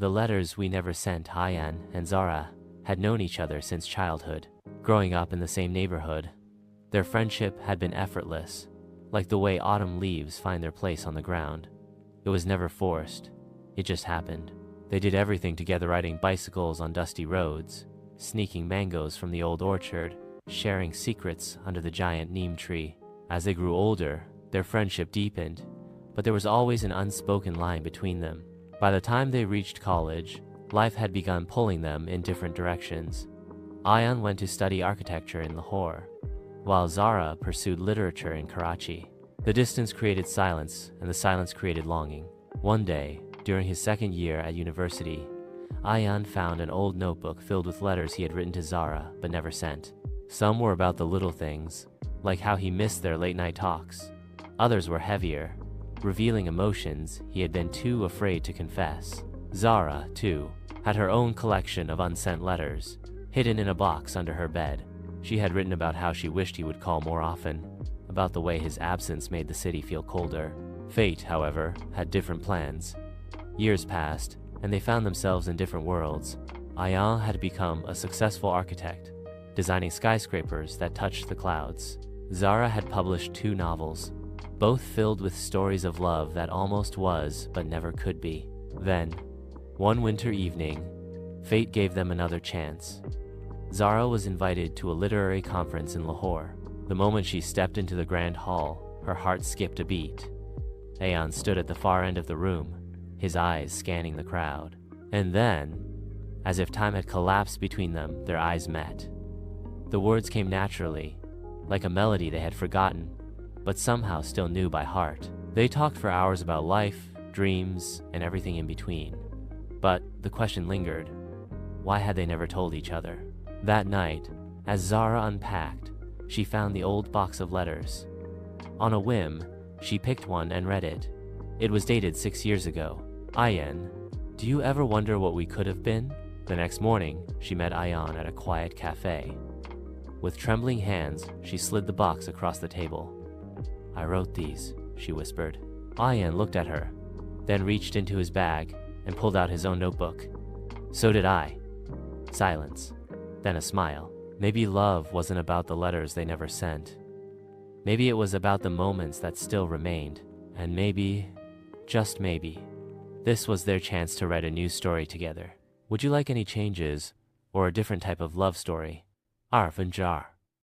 The letters we never sent. Ayan and Zara had known each other since childhood, growing up in the same neighborhood. Their friendship had been effortless, like the way autumn leaves find their place on the ground. It was never forced, it just happened. They did everything together, riding bicycles on dusty roads, sneaking mangoes from the old orchard, sharing secrets under the giant neem tree. As they grew older, their friendship deepened, but there was always an unspoken line between them. By the time they reached college, life had begun pulling them in different directions. Ayan went to study architecture in Lahore, while Zara pursued literature in Karachi. The distance created silence, and the silence created longing. One day, during his second year at university, Ayan found an old notebook filled with letters he had written to Zara but never sent. Some were about the little things, like how he missed their late-night talks. Others were heavier, revealing emotions he had been too afraid to confess. Zara, too, had her own collection of unsent letters, hidden in a box under her bed. She had written about how she wished he would call more often, about the way his absence made the city feel colder. Fate, however, had different plans. Years passed, and they found themselves in different worlds. Ayan had become a successful architect, designing skyscrapers that touched the clouds. Zara had published 2 novels, both filled with stories of love that almost was but never could be. Then, one winter evening, fate gave them another chance. Zara was invited to a literary conference in Lahore. The moment she stepped into the grand hall, her heart skipped a beat. Ayan stood at the far end of the room, his eyes scanning the crowd. And then, as if time had collapsed between them, their eyes met. The words came naturally, like a melody they had forgotten, but somehow still knew by heart. They talked for hours about life, dreams, and everything in between. But the question lingered: why had they never told each other? That night, as Zara unpacked, she found the old box of letters. On a whim, she picked one and read it. It was dated 6 years ago. Ayan, do you ever wonder what we could have been? The next morning, she met Ayan at a quiet cafe. With trembling hands, she slid the box across the table. I wrote these, she whispered. Ayan looked at her, then reached into his bag and pulled out his own notebook. So did I. Silence, then a smile. Maybe love wasn't about the letters they never sent. Maybe it was about the moments that still remained. And maybe, just maybe, this was their chance to write a new story together. Would you like any changes or a different type of love story? Arf and Jar.